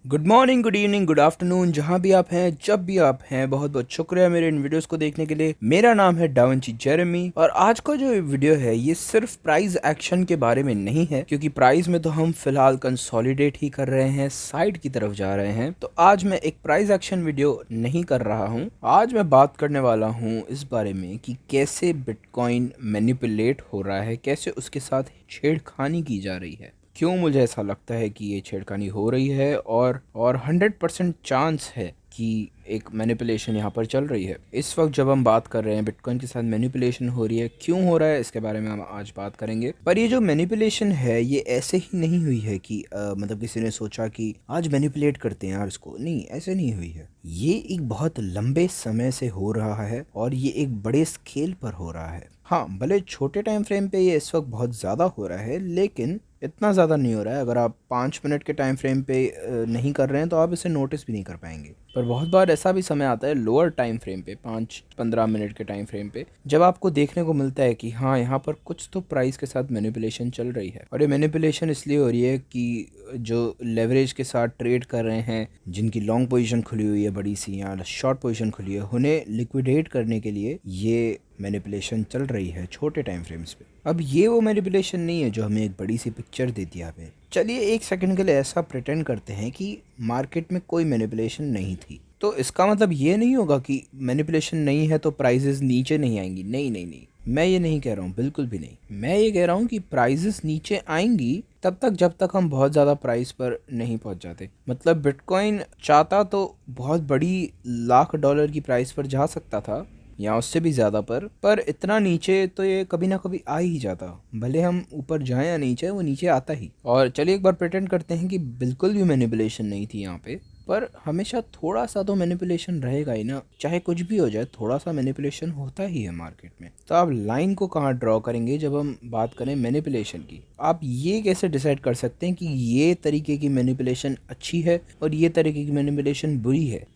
Good morning, good evening, good afternoon, जहाँ भी आप हैं, जब भी आप हैं, बहुत बहुत शुक्रिया मेरे इन वीडियोस को देखने के लिए। मेरा नाम है डाविंची जेरेमी और आज का जो वीडियो है ये सिर्फ प्राइस एक्शन के बारे में नहीं है, क्योंकि प्राइस में तो हम फिलहाल कंसोलिडेट ही कर रहे हैं, साइड की तरफ जा रहे हैं। तो आज मैं एक प्राइस एक्शन वीडियो नहीं कर रहा हूँ। आज मैं बात करने वाला हूँ इस बारे में कि कैसे बिटकॉइन मैनिपुलेट हो रहा है, कैसे उसके साथ छेड़खानी की जा रही है, क्यों मुझे ऐसा लगता है कि ये छेड़खानी हो रही है और 100% चांस है कि एक मैनिपुलेशन यहाँ पर चल रही है। इस वक्त जब हम बात कर रहे हैं बिटकॉइन के साथ मैनिपुलेशन हो रही है, क्यों हो रहा है, इसके बारे में हम आज बात करेंगे। पर ये जो मैनिपुलेशन है ये ऐसे ही नहीं हुई है कि मतलब किसी ने सोचा कि आज मैनिपुलेट करते हैं यार इसको, नहीं, ऐसे नहीं हुई है। ये एक बहुत लंबे समय से हो रहा है और ये एक बड़े स्केल पर हो रहा है। हाँ, भले छोटे टाइम फ्रेम पे ये इस वक्त बहुत ज़्यादा हो रहा है, लेकिन इतना ज़्यादा नहीं हो रहा है। अगर आप 5 मिनट के टाइम फ्रेम पे नहीं कर रहे हैं तो आप इसे नोटिस भी नहीं कर पाएंगे। पर बहुत बार ऐसा भी समय आता है लोअर टाइम फ्रेम पे, 5-15 मिनट के टाइम फ्रेम पे, जब आपको देखने को मिलता है कि हाँ, यहाँ पर कुछ तो प्राइस के साथ मैनिपुलेशन चल रही है। और ये मैनिपुलेशन इसलिए हो रही है कि जो लेवरेज के साथ ट्रेड कर रहे हैं, जिनकी लॉन्ग पोजीशन खुली हुई है बड़ी सी या शॉर्ट पोजीशन खुली है, उन्हें लिक्विडेट करने के लिए ये मैनिपुलेशन चल रही है छोटे टाइम फ्रेम्स पे। अब ये वो मैनिपुलेशन नहीं है जो हमें एक बड़ी सी पिक्चर देती है हमें। चलिए एक सेकंड के लिए ऐसा प्रिटेंड करते हैं कि मार्केट में कोई मैनिपुलेशन नहीं थी, तो इसका मतलब ये नहीं होगा कि मैनिपुलेशन नहीं है तो प्राइजेस नीचे नहीं आएंगी। नहीं नहीं नहीं, मैं ये नहीं कह रहा हूँ, बिल्कुल भी नहीं। मैं ये कह रहा हूँ कि प्राइजेस नीचे आएंगी तब तक जब तक हम बहुत ज़्यादा प्राइस पर नहीं पहुँच जाते। मतलब बिटकॉइन चाहता तो बहुत बड़ी $1,00,000 की प्राइस पर जा सकता था या उससे भी ज़्यादा पर इतना नीचे तो ये कभी ना कभी आ ही जाता। भले हम ऊपर जाएं या नीचे, वो नीचे आता ही। और चलिए एक बार प्रिटेंड करते हैं कि बिल्कुल भी मैनिपुलेशन नहीं थी यहाँ पे, पर हमेशा थोड़ा सा तो मैनिपुलेशन रहेगा ही ना। चाहे कुछ भी हो जाए, थोड़ा सा मैनिपुलेशन होता ही है मार्केट में। तो आप लाइन को कहाँ ड्रॉ करेंगे जब हम बात करें मैनिपुलेशन की? आप ये कैसे डिसाइड कर सकते हैं कि ये तरीके की मैनिपुलेशन अच्छी है और ये तरीके की मैनिपुलेशन बुरी है?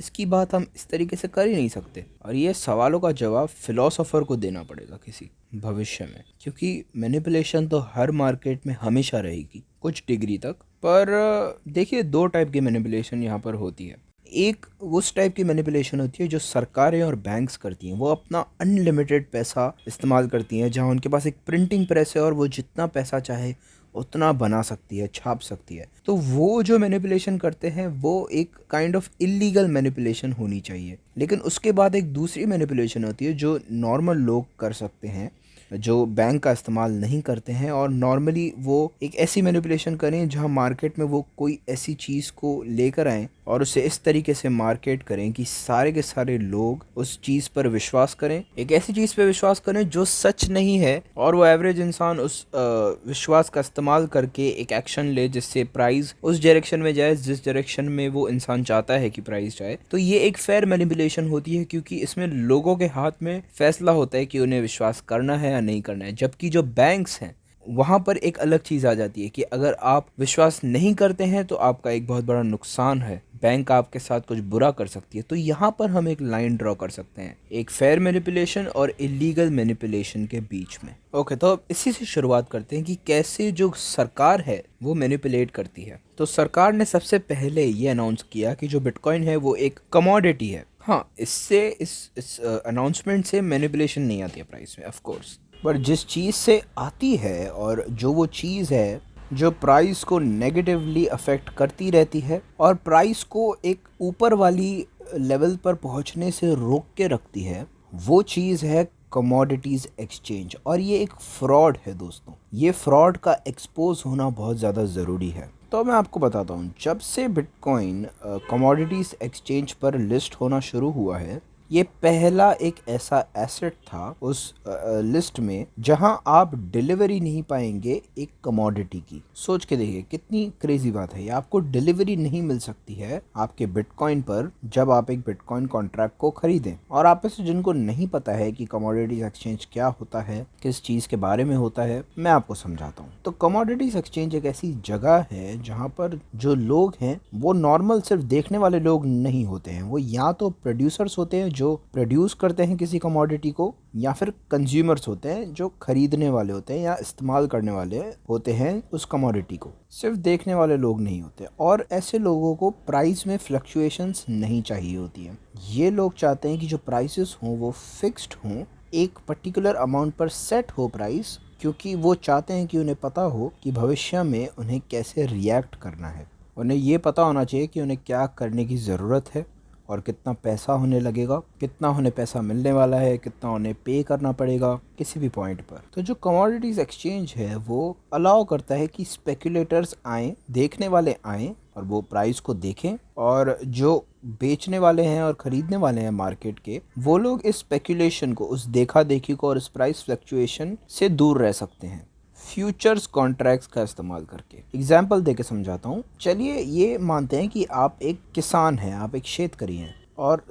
इसकी बात हम इस तरीके से कर ही नहीं सकते। और ये सवालों का जवाब फिलोसोफर को देना पड़ेगा किसी भविष्य में, क्योंकि मैनिपुलेशन तो हर मार्केट में हमेशा रहेगी कुछ डिग्री तक। पर देखिए, दो टाइप की मैनिपुलेशन यहाँ पर होती है। एक उस टाइप की मैनिपुलेशन होती है जो सरकारें और बैंक्स करती हैं। वो अपना अनलिमिटेड पैसा इस्तेमाल करती हैं, जहाँ उनके पास एक प्रिंटिंग प्रेस है और वो जितना पैसा चाहे उतना बना सकती है, छाप सकती है। तो वो जो मैनिपुलेशन करते हैं वो एक काइंड ऑफ इलीगल मैनिपुलेशन होनी चाहिए। लेकिन उसके बाद एक दूसरी मैनिपुलेशन होती है जो नॉर्मल लोग कर सकते हैं, जो बैंक का इस्तेमाल नहीं करते हैं, और नॉर्मली वो एक ऐसी मैनिपुलेशन करें जहां मार्केट में वो कोई ऐसी चीज़ को लेकर आएँ और उसे इस तरीके से मार्केट करें कि सारे के सारे लोग उस चीज़ पर विश्वास करें, एक ऐसी चीज़ पर विश्वास करें जो सच नहीं है, और वो एवरेज इंसान उस विश्वास का इस्तेमाल करके एक एक्शन ले जिससे प्राइस उस डायरेक्शन में जाए जिस डायरेक्शन में वो इंसान चाहता है कि प्राइस जाए। तो ये एक फेयर मैनिपुलेशन होती है, क्योंकि इसमें लोगों के हाथ में फैसला होता है कि उन्हें विश्वास करना है या नहीं करना है। जबकि जो बैंक्स हैं वहाँ पर एक अलग चीज़ आ जाती है कि अगर आप विश्वास नहीं करते हैं तो आपका एक बहुत बड़ा नुकसान है, बैंक आपके साथ कुछ बुरा कर सकती है। तो यहाँ पर हम एक लाइन ड्रॉ कर सकते हैं एक फेयर मैनिपुलेशन और इलीगल मैनिपुलेशन के बीच में। ओके, तो अब इसी से शुरुआत करते हैं कि कैसे जो सरकार है वो मैनिपुलेट करती है। तो सरकार ने सबसे पहले ये अनाउंस किया कि जो बिटकॉइन है वो एक कमोडिटी है। हाँ, इससे इस अनाउंसमेंट से मैनिपुलेशन नहीं आती है प्राइस में, ऑफ कोर्स। पर जिस चीज़ से आती है, और जो वो चीज़ है जो प्राइस को नेगेटिवली अफेक्ट करती रहती है और प्राइस को एक ऊपर वाली लेवल पर पहुंचने से रोक के रखती है, वो चीज़ है कमोडिटीज़ एक्सचेंज। और ये एक फ्रॉड है दोस्तों। ये फ्रॉड का एक्सपोज होना बहुत ज़्यादा ज़रूरी है। तो मैं आपको बताता हूँ, जब से बिटकॉइन कमोडिटीज़ एक्सचेंज पर लिस्ट होना शुरू हुआ है, ये पहला एक ऐसा एसेट था उस लिस्ट में जहां आप डिलीवरी नहीं पाएंगे एक कमोडिटी की। सोच के देखिए कितनी क्रेजी बात है। ये आपको डिलीवरी नहीं मिल सकती है आपके बिटकॉइन पर जब आप एक बिटकॉइन कॉन्ट्रैक्ट को खरीदें। और आप में से जिनको नहीं पता है कि कमोडिटीज एक्सचेंज क्या होता है, किस चीज़ के बारे में होता है, मैं आपको समझाता हूँ। तो कमोडिटीज एक्सचेंज एक ऐसी जगह है जहाँ पर जो लोग हैं वो नॉर्मल सिर्फ देखने वाले लोग नहीं होते हैं। वो या तो प्रोड्यूसर्स होते हैं जो प्रोड्यूस करते हैं किसी कमोडिटी को, या फिर कंज्यूमर्स होते हैं जो खरीदने वाले होते हैं या इस्तेमाल करने वाले होते हैं उस कमोडिटी को। सिर्फ देखने वाले लोग नहीं होते, और ऐसे लोगों को प्राइस में फ्लक्चुएशंस नहीं चाहिए होती हैं। ये लोग चाहते हैं कि जो प्राइसेस हों वो फिक्स्ड हों, एक पर्टिकुलर अमाउंट पर सेट हो प्राइस, क्योंकि वो चाहते हैं कि उन्हें पता हो कि भविष्य में उन्हें कैसे रिएक्ट करना है। उन्हें ये पता होना चाहिए कि उन्हें क्या करने की ज़रूरत है और कितना पैसा होने लगेगा, कितना उन्हें पैसा मिलने वाला है, कितना उन्हें पे करना पड़ेगा किसी भी पॉइंट पर। तो जो कमोडिटीज़ एक्सचेंज है वो अलाउ करता है कि स्पेकुलेटर्स आएँ, देखने वाले आएँ और वो प्राइस को देखें, और जो बेचने वाले हैं और ख़रीदने वाले हैं मार्केट के, वो लोग इस स्पेकुलेशन को, उस देखा देखी को और इस प्राइस फ्लक्चुएशन से दूर रह सकते हैं फ्यूचर्स कॉन्ट्रैक्ट्स का इस्तेमाल करके। एग्जाम्पल दे के समझाता हूँ। चलिए ये मानते हैं कि आप एक किसान हैं, आप एक क्षेत्रकारी हैं, और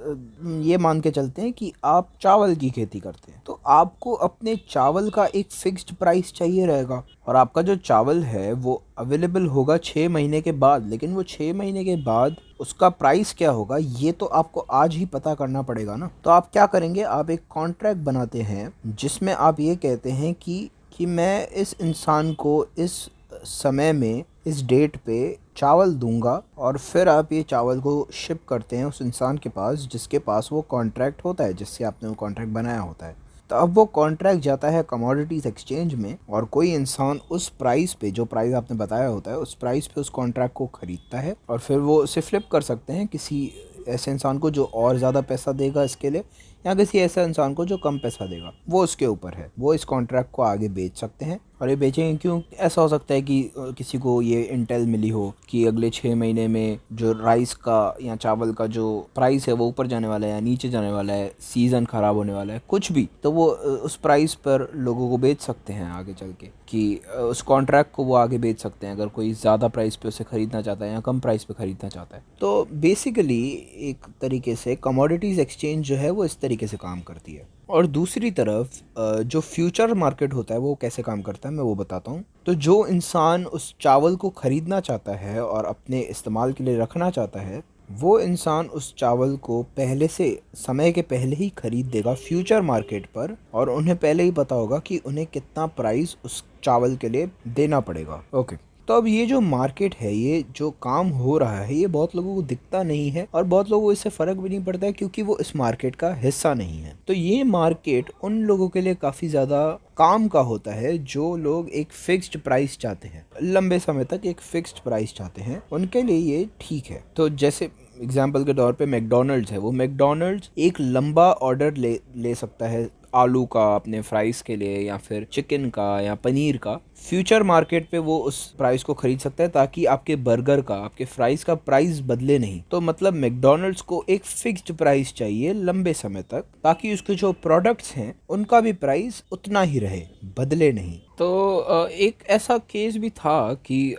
ये मान के चलते हैं कि आप चावल की खेती करते हैं। तो आपको अपने चावल का एक फिक्स्ड प्राइस चाहिए रहेगा, और आपका जो चावल है वो अवेलेबल होगा 6 महीने के बाद, लेकिन वो 6 महीने के बाद उसका प्राइस क्या होगा ये तो आपको आज ही पता करना पड़ेगा ना। तो आप क्या करेंगे, आप एक कॉन्ट्रैक्ट बनाते हैं जिसमें आप ये कहते हैं कि मैं इस इंसान को इस समय में इस डेट पे चावल दूंगा, और फिर आप ये चावल को शिप करते हैं उस इंसान के पास जिसके पास वो कॉन्ट्रैक्ट होता है, जिससे आपने वो कॉन्ट्रैक्ट बनाया होता है। तो अब वो कॉन्ट्रैक्ट जाता है कमोडिटीज़ एक्सचेंज में, और कोई इंसान उस प्राइस पे, जो प्राइस आपने बताया होता है, उस प्राइस पे उस कॉन्ट्रैक्ट को ख़रीदता है, और फिर वो उसे फ्लिप कर सकते हैं किसी ऐसे इंसान को जो और ज़्यादा पैसा देगा इसके लिए, या किसी ऐसे इंसान को जो कम पैसा देगा। वो उसके ऊपर है, वो इस कॉन्ट्रैक्ट को आगे बेच सकते हैं। और ये बेचेंगे क्यों? ऐसा हो सकता है कि किसी को ये इंटेल मिली हो कि अगले 6 महीने में जो राइस का या चावल का जो प्राइस है वो ऊपर जाने वाला है या नीचे जाने वाला है, सीज़न ख़राब होने वाला है, कुछ भी, तो वो उस प्राइस पर लोगों को बेच सकते हैं आगे चल के, कि उस कॉन्ट्रैक्ट को वो आगे बेच सकते हैं अगर कोई ज़्यादा प्राइस पे उसे ख़रीदना चाहता है या कम प्राइस पे ख़रीदना चाहता है। तो बेसिकली एक तरीके से कमोडिटीज़ एक्सचेंज जो है वो इस तरीके से काम करती है। और दूसरी तरफ जो फ्यूचर मार्केट होता है वो कैसे काम करता है मैं वो बताता हूँ। तो जो इंसान उस चावल को ख़रीदना चाहता है और अपने इस्तेमाल के लिए रखना चाहता है, वो इंसान उस चावल को पहले से, समय के पहले ही ख़रीद देगा फ्यूचर मार्केट पर, और उन्हें पहले ही पता होगा कि उन्हें कितना प्राइस उस चावल के लिए देना पड़ेगा। ओके, तो अब ये जो मार्केट है, ये जो काम हो रहा है, ये बहुत लोगों को दिखता नहीं है और बहुत लोगों को इससे फ़र्क भी नहीं पड़ता है, क्योंकि वो इस मार्केट का हिस्सा नहीं है। तो ये मार्केट उन लोगों के लिए काफ़ी ज़्यादा काम का होता है जो लोग एक फिक्स्ड प्राइस चाहते हैं, लंबे समय तक एक फिक्स्ड प्राइस चाहते हैं, उनके लिए ये ठीक है। तो जैसे एग्जाम्पल के तौर पे मैकडोनल्ड्स है, वो मैकडोनल्ड्स एक लंबा ऑर्डर ले सकता है आलू का अपने फ्राइज़ के लिए, या फिर चिकन का या पनीर का। फ्यूचर मार्केट पे वो उस प्राइस को खरीद सकता है ताकि आपके बर्गर का, आपके फ्राइज़ का प्राइस बदले नहीं। तो मतलब मैकडोनल्ड्स को एक फिक्स्ड प्राइस चाहिए लंबे समय तक, ताकि उसके जो प्रोडक्ट्स हैं उनका भी प्राइस उतना ही रहे, बदले नहीं। तो एक ऐसा केस भी था कि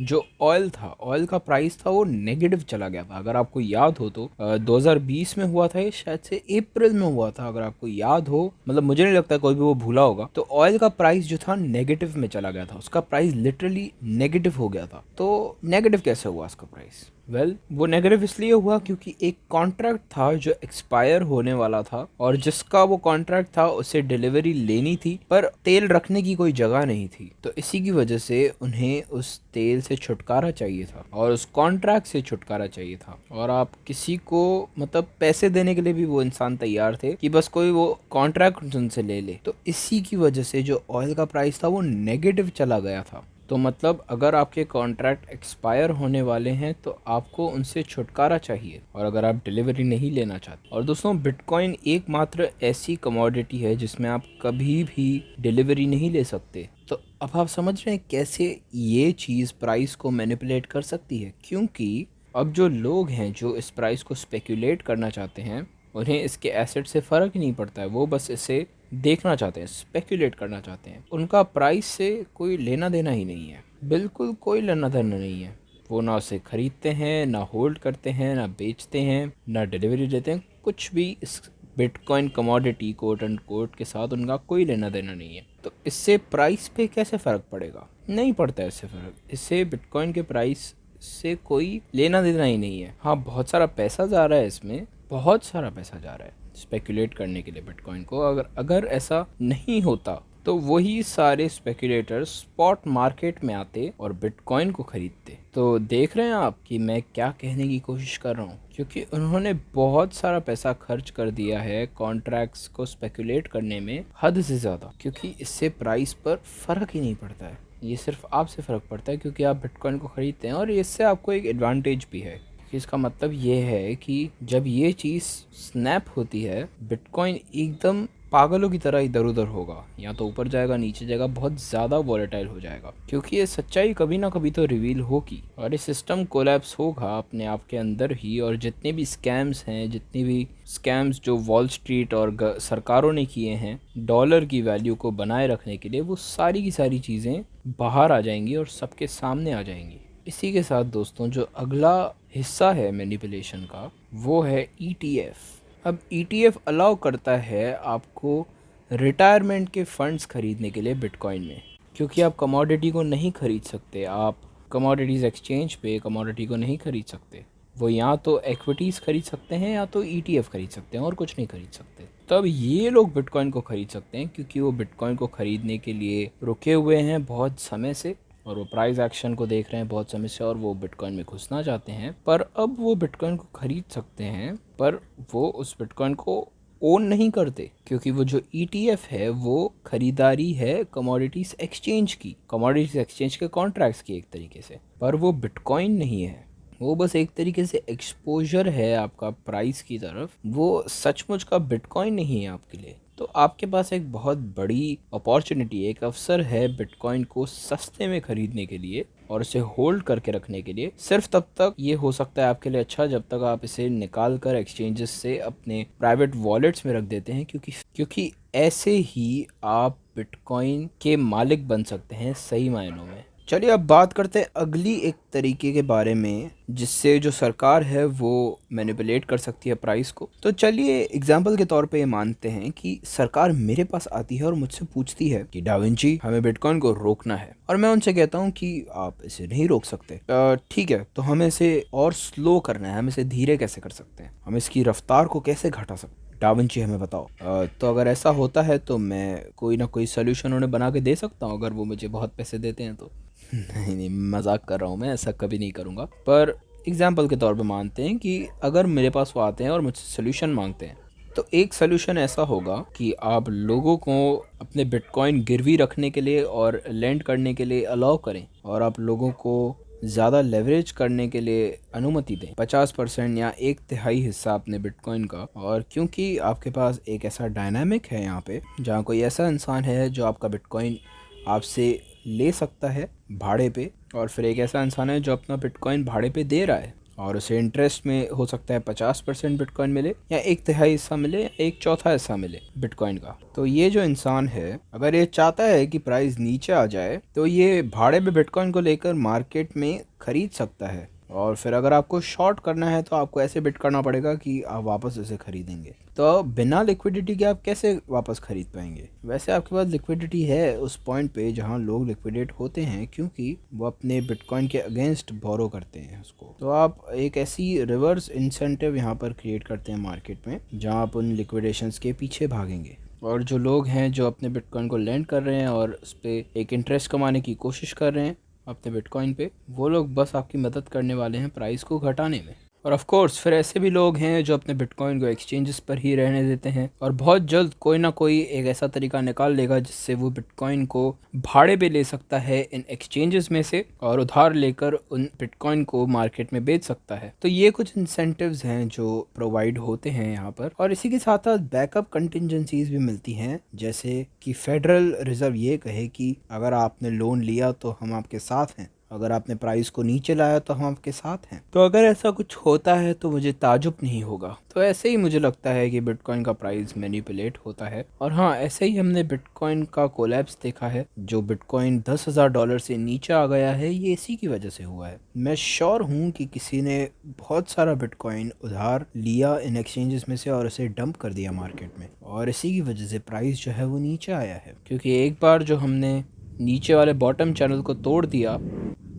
जो ऑयल था, ऑयल का प्राइस था वो नेगेटिव चला गया था। अगर आपको याद हो तो 2020 में हुआ था, ये शायद से अप्रैल में हुआ था, अगर आपको याद हो, मतलब मुझे नहीं लगता कोई भी वो भूला होगा। तो ऑयल का प्राइस जो था नेगेटिव में चला गया था, उसका प्राइस लिटरली नेगेटिव हो गया था। तो नेगेटिव कैसे हुआ उसका प्राइस? वो नेगेटिव इसलिए हुआ क्योंकि एक कॉन्ट्रैक्ट था जो एक्सपायर होने वाला था, और जिसका वो कॉन्ट्रैक्ट था उसे डिलीवरी लेनी थी, पर तेल रखने की कोई जगह नहीं थी। तो इसी की वजह से उन्हें उस तेल से छुटकारा चाहिए था और उस कॉन्ट्रैक्ट से छुटकारा चाहिए था। और आप किसी को मतलब पैसे देने के लिए भी वो इंसान तैयार थे कि बस कोई वो कॉन्ट्रैक्ट उनसे ले ले। तो इसी की वजह से जो ऑयल का प्राइस था वो नेगेटिव चला गया था। तो मतलब अगर आपके कॉन्ट्रैक्ट एक्सपायर होने वाले हैं तो आपको उनसे छुटकारा चाहिए, और अगर आप डिलीवरी नहीं लेना चाहते। और दोस्तों, बिटकॉइन एकमात्र ऐसी कमोडिटी है जिसमें आप कभी भी डिलीवरी नहीं ले सकते। तो अब आप समझ रहे हैं कैसे ये चीज़ प्राइस को मैनिपुलेट कर सकती है, क्योंकि अब जो लोग हैं जो इस प्राइस को स्पेक्यूलेट करना चाहते हैं, उन्हें इसके एसेट से फ़र्क ही नहीं पड़ता है, वो बस इसे देखना चाहते हैं, स्पेक्यूलेट करना चाहते हैं। उनका प्राइस से कोई लेना देना ही नहीं है, बिल्कुल कोई लेना देना नहीं है। वो ना उसे ख़रीदते हैं, ना होल्ड करते हैं, ना बेचते हैं, ना डिलीवरी देते हैं, कुछ भी इस bitcoin commodity quote and quote के साथ उनका कोई लेना देना नहीं है। तो इससे प्राइस पे कैसे फ़र्क पड़ेगा? नहीं पड़ता है इससे फ़र्क। इससे बिटकॉइन के प्राइस से कोई लेना देना ही नहीं है। हाँ, बहुत सारा पैसा जा रहा है इसमें, बहुत सारा पैसा जा रहा है स्पेकुलेट करने के लिए बिटकॉइन को। अगर ऐसा नहीं होता तो वही सारे स्पेकुलेटर्स स्पॉट मार्केट में आते और बिटकॉइन को खरीदते। तो देख रहे हैं आप कि मैं क्या कहने की कोशिश कर रहा हूँ, क्योंकि उन्होंने बहुत सारा पैसा खर्च कर दिया है कॉन्ट्रैक्ट्स को स्पेकुलेट करने में, हद से ज़्यादा, क्योंकि इससे प्राइस पर फ़र्क ही नहीं पड़ता है। ये सिर्फ आपसे फ़र्क पड़ता है क्योंकि आप बिटकॉइन को ख़रीदते हैं, और इससे आपको एक एडवांटेज भी है कि इसका मतलब ये है कि जब ये चीज़ स्नैप होती है, बिटकॉइन एकदम पागलों की तरह इधर उधर होगा, या तो ऊपर जाएगा, नीचे जाएगा, बहुत ज़्यादा वॉलेटाइल हो जाएगा, क्योंकि ये सच्चाई कभी ना कभी तो रिवील होगी और ये सिस्टम कोलैप्स होगा अपने आप के अंदर ही। और जितने भी स्कैम्स हैं, जितने भी स्कैम्स जो वॉल स्ट्रीट और सरकारों ने किए हैं डॉलर की वैल्यू को बनाए रखने के लिए, वो सारी की सारी चीज़ें बाहर आ जाएंगी और सबके सामने आ जाएंगी। इसी के साथ दोस्तों, जो अगला हिस्सा है मैनिपुलेशन का, वो है ETF। अब ETF अलाउ करता है आपको रिटायरमेंट के फंड्स खरीदने के लिए बिटकॉइन में, क्योंकि आप कमोडिटी को नहीं खरीद सकते, आप कमोडिटीज़ एक्सचेंज पे कमोडिटी को नहीं खरीद सकते। वो या तो इक्विटीज़ खरीद सकते हैं या तो ETF खरीद सकते हैं, और कुछ नहीं खरीद सकते। तब ये लोग बिटकॉइन को खरीद सकते हैं क्योंकि वो बिटकॉइन को खरीदने के लिए रुके हुए हैं बहुत समय से, और वो प्राइस एक्शन को देख रहे हैं बहुत समय से, और वो बिटकॉइन में घुसना चाहते हैं। पर अब वो बिटकॉइन को खरीद सकते हैं, पर वो उस बिटकॉइन को ओन नहीं करते, क्योंकि वो जो ETF है वो खरीदारी है कमोडिटीज़ एक्सचेंज की, कमोडिटीज़ एक्सचेंज के कॉन्ट्रैक्ट्स की एक तरीके से। पर वो बिटकॉइन नहीं है, वो बस एक तरीके से एक्सपोजर है आपका प्राइस की तरफ, वो सचमुच का बिटकॉइन नहीं है आपके लिए। तो आपके पास एक बहुत बड़ी अपॉर्चुनिटी, एक अवसर है बिटकॉइन को सस्ते में खरीदने के लिए और इसे होल्ड करके रखने के लिए। सिर्फ तब तक ये हो सकता है आपके लिए अच्छा जब तक आप इसे निकाल कर एक्सचेंजेस से अपने प्राइवेट वॉलेट्स में रख देते हैं, क्योंकि ऐसे ही आप बिटकॉइन के मालिक बन सकते हैं सही मायनों में। चलिए अब बात करते हैं अगली एक तरीके के बारे में जिससे जो सरकार है वो मैनिपुलेट कर सकती है प्राइस को। तो चलिए एग्जाम्पल के तौर पे ये मानते हैं कि सरकार मेरे पास आती है और मुझसे पूछती है कि डाविंची, हमें बिटकॉइन को रोकना है, और मैं उनसे कहता हूँ कि आप इसे नहीं रोक सकते। ठीक है, तो हमें इसे और स्लो करना है, हम इसे धीरे कैसे कर सकते हैं, हम इसकी रफ्तार को कैसे घटा सकते हैं, डाविंची हमें बताओ। तो अगर ऐसा होता है तो मैं कोई ना कोई सोल्यूशन उन्हें बना के दे सकता हूँ, अगर वो मुझे बहुत पैसे देते हैं तो। नहीं, मजाक कर रहा हूँ, मैं ऐसा कभी नहीं करूँगा। पर एग्जाम्पल के तौर पे मानते हैं कि अगर मेरे पास वो आते हैं और मुझसे सोल्यूशन मांगते हैं, तो एक सोल्यूशन ऐसा होगा कि आप लोगों को अपने बिटकॉइन गिरवी रखने के लिए और लेंड करने के लिए अलाउ करें, और आप लोगों को ज़्यादा लेवरेज करने के लिए अनुमति दें, 50% या 1/3 हिस्सा अपने बिटकॉइन का। और क्योंकि आपके पास एक ऐसा डायनामिक है यहाँ पे, जहाँ कोई ऐसा इंसान है जो आपका बिटकॉइन आपसे ले सकता है भाड़े पे, और फिर एक ऐसा इंसान है जो अपना बिटकॉइन भाड़े पे दे रहा है, और उसे इंटरेस्ट में हो सकता है 50% बिटकॉइन मिले, या 1/3 हिस्सा मिले, या 1/4 हिस्सा मिले बिटकॉइन का। तो ये जो इंसान है, अगर ये चाहता है कि प्राइस नीचे आ जाए, तो ये भाड़े पे बिटकॉइन को लेकर मार्केट में खरीद सकता है, और फिर अगर आपको शॉर्ट करना है तो आपको ऐसे बिट करना पड़ेगा कि आप वापस इसे खरीदेंगे। तो बिना लिक्विडिटी के आप कैसे वापस खरीद पाएंगे? वैसे आपके पास लिक्विडिटी है उस पॉइंट पे जहां लोग लिक्विडेट होते हैं, क्योंकि वो अपने बिटकॉइन के अगेंस्ट बोरो करते हैं उसको। तो आप एक ऐसी रिवर्स इंसेंटिव यहाँ पर क्रिएट करते हैं मार्केट में, जहाँ आप उन लिक्विडेशंस के पीछे भागेंगे, और जो लोग हैं जो अपने बिटकॉइन को लेंड कर रहे हैं और उस पर एक इंटरेस्ट कमाने की कोशिश कर रहे हैं अपने बिटकॉइन पे, वो लोग बस आपकी मदद करने वाले हैं प्राइस को घटाने में। और ऑफ कोर्स फिर ऐसे भी लोग हैं जो अपने बिटकॉइन को एक्सचेंजेस पर ही रहने देते हैं, और बहुत जल्द कोई ना कोई एक ऐसा तरीका निकाल लेगा जिससे वो बिटकॉइन को भाड़े पे ले सकता है इन एक्सचेंजेस में से, और उधार लेकर उन बिटकॉइन को मार्केट में बेच सकता है। तो ये कुछ इंसेंटिव्स हैं जो प्रोवाइड होते हैं यहाँ पर, और इसी के साथ साथ बैकअप कंटिजेंसीज भी मिलती हैं, जैसे कि फेडरल रिजर्व ये कहे कि अगर आपने लोन लिया तो हम आपके साथ हैं, अगर आपने प्राइस को नीचे लाया तो हम आपके साथ हैं। तो अगर ऐसा कुछ होता है तो मुझे ताजुब नहीं होगा। तो ऐसे ही मुझे लगता है कि बिटकॉइन का प्राइस मैनिपुलेट होता है। और हाँ, ऐसे ही हमने बिटकॉइन का कोलैप्स देखा है, जो बिटकॉइन $10,000 से नीचे आ गया है, ये इसी की वजह से हुआ है। मैं श्योर हूँ कि किसी ने बहुत सारा बिटकॉइन उधार लिया इन एक्सचेंजेस में से और उसे डंप कर दिया मार्केट में, और इसी की वजह से प्राइस जो है वो नीचे आया है। क्योंकि एक बार जो हमने नीचे वाले बॉटम चैनल को तोड़ दिया,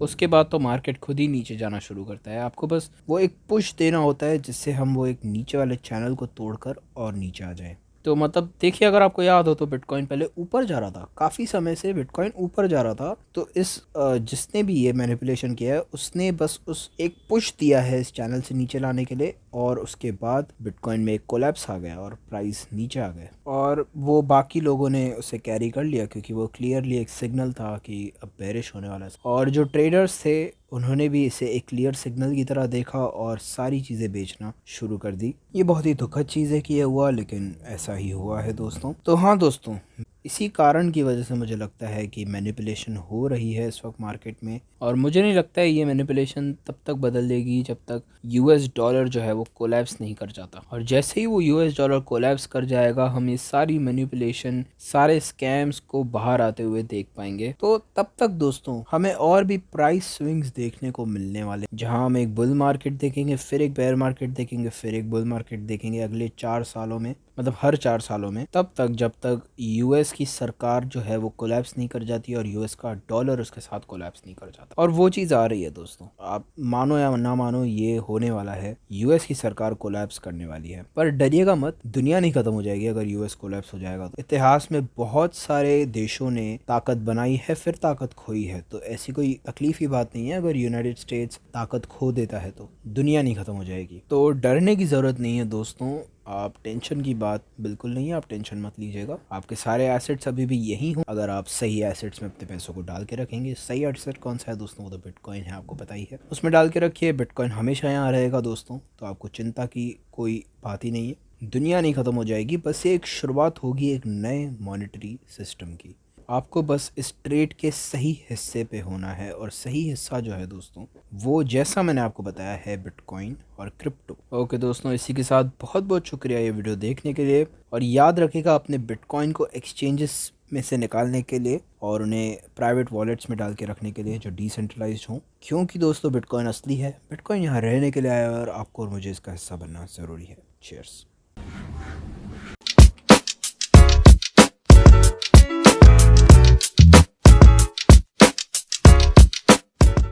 उसके बाद तो मार्केट खुद ही नीचे जाना शुरू करता है। आपको बस वो एक पुश देना होता है जिससे हम वो एक नीचे वाले चैनल को तोड़कर और नीचे आ जाएं। तो मतलब देखिए, अगर आपको याद हो तो बिटकॉइन पहले ऊपर जा रहा था, काफ़ी समय से बिटकॉइन ऊपर जा रहा था। तो इस जिसने भी ये मैनिपुलेशन किया है उसने बस उस एक पुश दिया है इस चैनल से नीचे लाने के लिए, और उसके बाद बिटकॉइन में एक कोलैप्स आ गया और प्राइस नीचे आ गया, और वो बाकी लोगों ने उसे कैरी कर लिया क्योंकि वो क्लियरली एक सिग्नल था कि अब बेरिश होने वाला है। और जो ट्रेडर्स थे उन्होंने भी इसे एक क्लियर सिग्नल की तरह देखा और सारी चीज़ें बेचना शुरू कर दी। ये बहुत ही दुखद चीज़ है कि ये हुआ, लेकिन ऐसा ही हुआ है दोस्तों। तो हाँ दोस्तों, इसी कारण की वजह से मुझे लगता है कि मैनिपुलेशन हो रही है इस वक्त मार्केट में, और मुझे नहीं लगता है ये मैनिपुलेशन तब तक बदल देगी जब तक यूएस डॉलर जो है वो कोलैप्स नहीं कर जाता। और जैसे ही वो यूएस डॉलर कोलैप्स कर जाएगा, हम ये सारी मैनिपुलेशन, सारे स्कैम्स को बाहर आते हुए देख पाएंगे। तो तब तक दोस्तों हमें और भी प्राइस स्विंग्स देखने को मिलने वाले, जहां हम एक बुल मार्केट देखेंगे, फिर एक बेयर मार्केट देखेंगे, फिर एक बुल मार्केट देखेंगे अगले 4 सालों में, मतलब हर 4 सालों में। तब तक जब तक यूएस की सरकार जो है वो कोलैप्स नहीं कर जाती और यूएस का डॉलर उसके साथ कोलैप्स नहीं कर जाता। और वो चीज़ आ रही है दोस्तों, आप मानो या ना मानो ये होने वाला है। यूएस की सरकार कोलैप्स करने वाली है, पर डरिएगा मत, दुनिया नहीं खत्म हो जाएगी अगर यूएस कोलैप्स हो जाएगा तो। इतिहास में बहुत सारे देशों ने ताकत बनाई है फिर ताकत खोई है, तो ऐसी कोई तकलीफ की बात नहीं है। अगर यूनाइटेड स्टेट्स ताकत खो देता है तो दुनिया नहीं खत्म हो जाएगी। तो डरने की ज़रूरत नहीं है दोस्तों, आप टेंशन की बात बिल्कुल नहीं है, आप टेंशन मत लीजिएगा। आपके सारे एसेट्स अभी भी यही हों अगर आप सही एसेट्स में अपने पैसों को डाल के रखेंगे। सही एसेट कौन सा है दोस्तों? वो तो बिटकॉइन है, आपको पता ही है। उसमें डाल के रखिए, बिटकॉइन हमेशा यहाँ रहेगा दोस्तों, तो आपको चिंता की कोई बात ही नहीं है। दुनिया नहीं ख़त्म हो जाएगी, बस एक शुरुआत होगी एक नए मॉनेटरी सिस्टम की। आपको बस इस ट्रेड के सही हिस्से पे होना है, और सही हिस्सा जो है दोस्तों वो जैसा मैंने आपको बताया है बिटकॉइन और क्रिप्टो। ओके दोस्तों, इसी के साथ बहुत बहुत शुक्रिया ये वीडियो देखने के लिए, और याद रखिएगा अपने बिटकॉइन को एक्सचेंजेस में से निकालने के लिए और उन्हें प्राइवेट वॉलेट्स में डाल के रखने के लिए जो डिसेंट्रलाइज्ड हों, क्योंकि दोस्तों बिटकॉइन असली है, बिटकॉइन यहाँ रहने के लिए आया है और आपको और मुझे इसका हिस्सा बनना ज़रूरी है। चीयर्स।